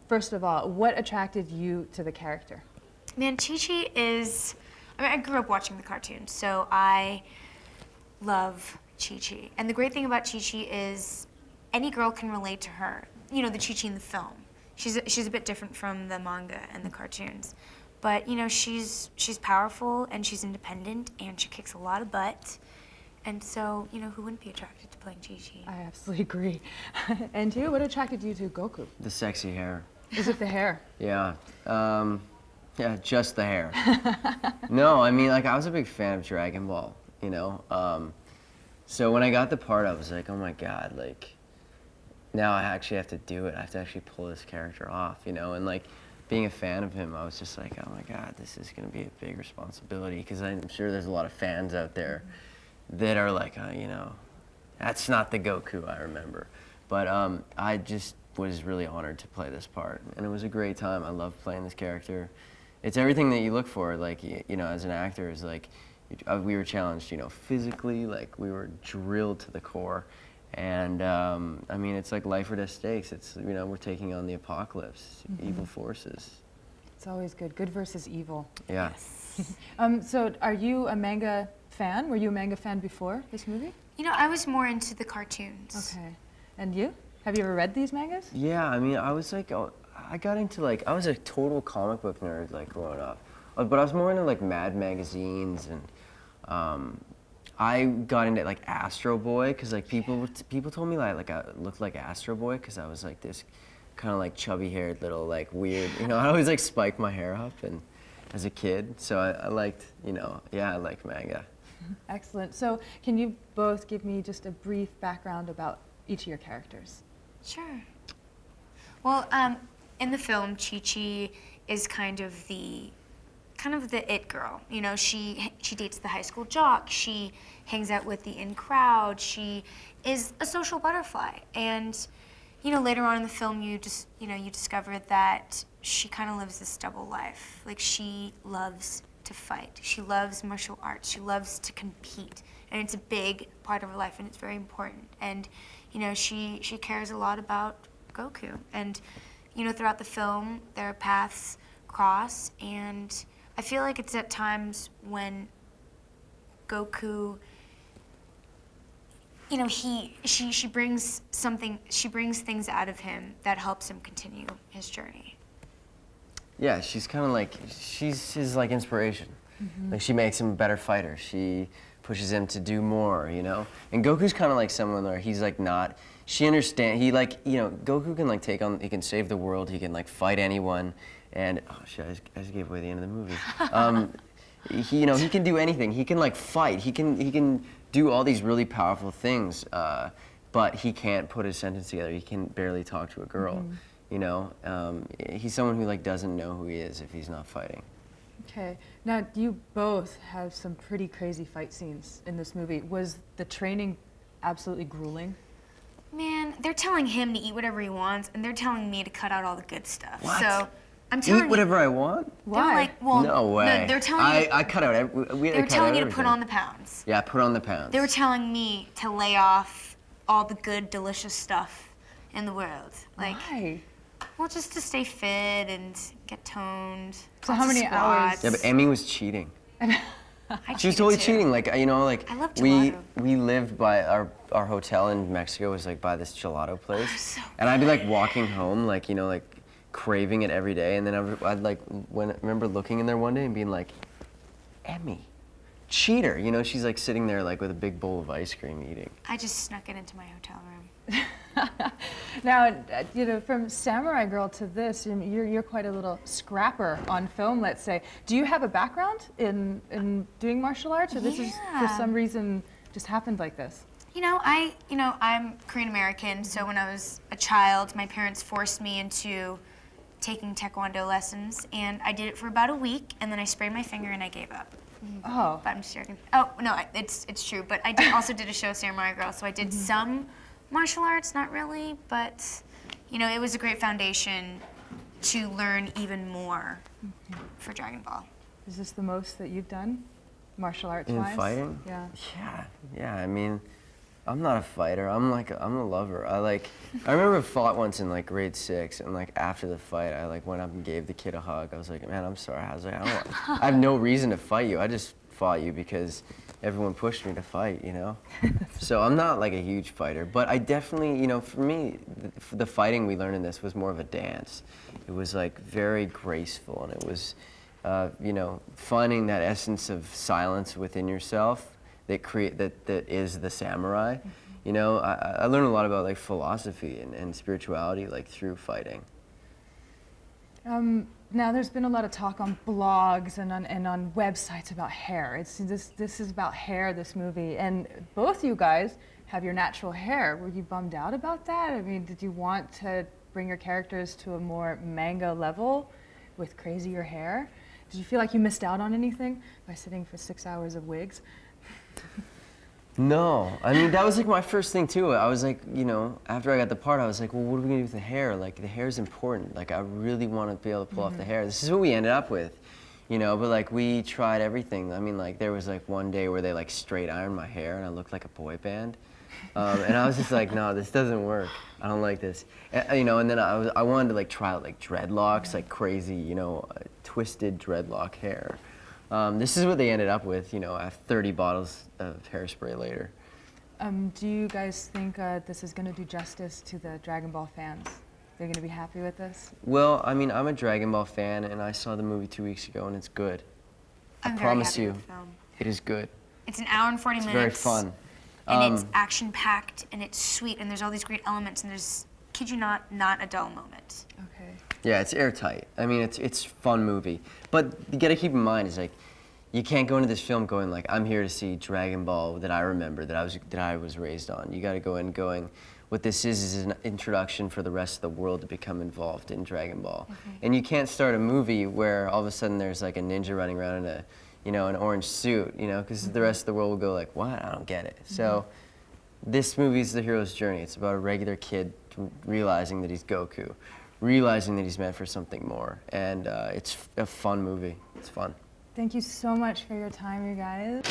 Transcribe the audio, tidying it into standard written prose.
first of all, what attracted you to the character? Man, Chi-Chi is, I mean, I grew up watching the cartoons, so I love Chi-Chi. And the great thing about Chi-Chi is any girl can relate to her. You know, the Chi-Chi in the film. She's a bit different from the manga and the cartoons. But, you know, she's powerful and she's independent and she kicks a lot of butt. And so, you know, who wouldn't be attracted to playing Chi-Chi? I absolutely agree. And you, what attracted you to Goku? The sexy hair. Is it the hair? Yeah. Yeah, just the hair. No, I mean, like, I was a big fan of Dragon Ball, you know? So when I got the part, I was like, oh my God, like, now I actually have to do it. I have to actually pull this character off, you know? And like, being a fan of him, I was just like, oh my God, this is gonna be a big responsibility, because I'm sure there's a lot of fans out there that are like, you know, that's not the Goku I remember. But I just was really honored to play this part, and it was a great time. I loved playing this character. It's everything that you look for, like, you know, as an actor, is like, we were challenged, you know, physically, like, we were drilled to the core. And, I mean, it's like life or death stakes. It's, you know, we're taking on the apocalypse, evil forces. It's always good versus evil. Yeah. So are you a manga fan? Were you a manga fan before this movie? You know, I was more into the cartoons. Okay. And you? Have you ever read these mangas? Yeah, I mean, I was like, I got into like, I was a total comic book nerd, like, growing up. But I was more into like Mad magazines, and I got into like Astro Boy, because like people told me like I looked like Astro Boy, because I was like this kind of like chubby haired little like weird, you know, I always like spike my hair up and as a kid. So I liked, you know, yeah, I liked manga. Excellent. So can you both give me just a brief background about each of your characters? Sure. Well, in the film, Chi-Chi is kind of the it girl. You know, she dates the high school jock. She hangs out with the in crowd. She is a social butterfly. And, you know, later on in the film, you discover that she kind of lives this double life. Like, she loves to fight. She loves martial arts. She loves to compete. And it's a big part of her life, and it's very important. And, you know, she cares a lot about Goku. And, you know, throughout the film, their paths cross, and I feel like it's at times when Goku, you know, she brings things out of him that helps him continue his journey. Yeah, she's kind of like, she's his like inspiration. Like, she makes him a better fighter. She pushes him to do more, you know? And Goku's kind of like someone where he's like not, she understands, he like, you know, Goku can like take on, he can save the world, he can like fight anyone. And, oh shit, I just gave away the end of the movie. He, you know, he can do anything. He can like fight. He can do all these really powerful things, but he can't put his sentence together. He can barely talk to a girl, you know? He's someone who like doesn't know who he is if he's not fighting. Okay. Now, you both have some pretty crazy fight scenes in this movie. Was the training absolutely grueling? Man, they're telling him to eat whatever he wants, and they're telling me to cut out all the good stuff. What? So I'm telling Eat whatever I want? Why? They're like, well, No way. they're telling you. I cut out They were telling you to put on the pounds. Yeah, put on the pounds. They were telling me to lay off all the good, delicious stuff in the world. Like, Why? well, just to stay fit and get toned. So lots how of many hours? squats. Yeah, but Emmy was cheating. I She was cheated totally too. cheating. Like, you know, like I love we gelato. lived by our hotel in Mexico was like by this gelato place, so and I'd be like walking home, like, you know, like craving it every day, and then I'd like remember looking in there one day and being like, Emmy, cheater. You know, she's like sitting there like with a big bowl of ice cream eating. I just snuck it into my hotel room. Now, you know, from Samurai Girl to this, you're quite a little scrapper on film, let's say. Do you have a background in doing martial arts, or this is for Yeah. some reason just happened like this? You know, I'm Korean American, so when I was a child, my parents forced me into taking Taekwondo lessons, and I did it for about a week, and then I sprained my finger and I gave up. Oh. But I'm just joking. Oh, no, it's true. But I also did a show, Samurai Girl, so I did some martial arts, not really, but, you know, it was a great foundation to learn even more for Dragon Ball. Is this the most that you've done, martial arts In wise? fighting? Yeah. Yeah, I mean, I'm not a fighter. I'm a lover. I remember I fought once in like grade 6, and like after the fight, I like went up and gave the kid a hug. I was like, man, I'm sorry. I was like, I have no reason to fight you. I just fought you because everyone pushed me to fight, you know? So I'm not like a huge fighter, but I definitely, you know, for me, the fighting we learned in this was more of a dance. It was like very graceful, and it was, you know, finding that essence of silence within yourself that is the samurai. You know, I learned a lot about like philosophy and spirituality like through fighting. Now there's been a lot of talk on blogs and on websites about hair. This is about hair, this movie, and both you guys have your natural hair. Were you bummed out about that? I mean, did you want to bring your characters to a more manga level with crazier hair? Did you feel like you missed out on anything by sitting for 6 hours of wigs? No, I mean, that was like my first thing too. I was like, you know, after I got the part, I was like, well, what are we gonna do with the hair? Like, the hair's important. Like, I really want to be able to pull off the hair. This is what we ended up with, you know, but like, we tried everything. I mean, like, there was like one day where they like straight ironed my hair and I looked like a boy band. And I was just like, no, this doesn't work. I don't like this. You know, and then I wanted to like try out like dreadlocks, like crazy, you know, twisted dreadlock hair. This is what they ended up with, you know, after 30 bottles of hairspray later. Do you guys think this is going to do justice to the Dragon Ball fans? They're going to be happy with this? Well, I mean, I'm a Dragon Ball fan, and I saw the movie 2 weeks ago, and it's good. I promise you, it is good. It's an hour and 40 minutes. It's very fun. And it's action-packed, and it's sweet, and there's all these great elements, and there's, kid you not a dull moment. Okay. Yeah, it's airtight. I mean, it's a fun movie. But you gotta keep in mind is like, you can't go into this film going like, I'm here to see Dragon Ball that I remember, that I was raised on. You gotta go in going, what this is an introduction for the rest of the world to become involved in Dragon Ball. And you can't start a movie where all of a sudden there's like a ninja running around in a, you know, an orange suit, you know, because the rest of the world will go like, what? I don't get it. So this movie is the hero's journey. It's about a regular kid realizing that he's Goku, realizing that he's meant for something more, and it's a fun movie. It's fun. Thank you so much for your time, you guys.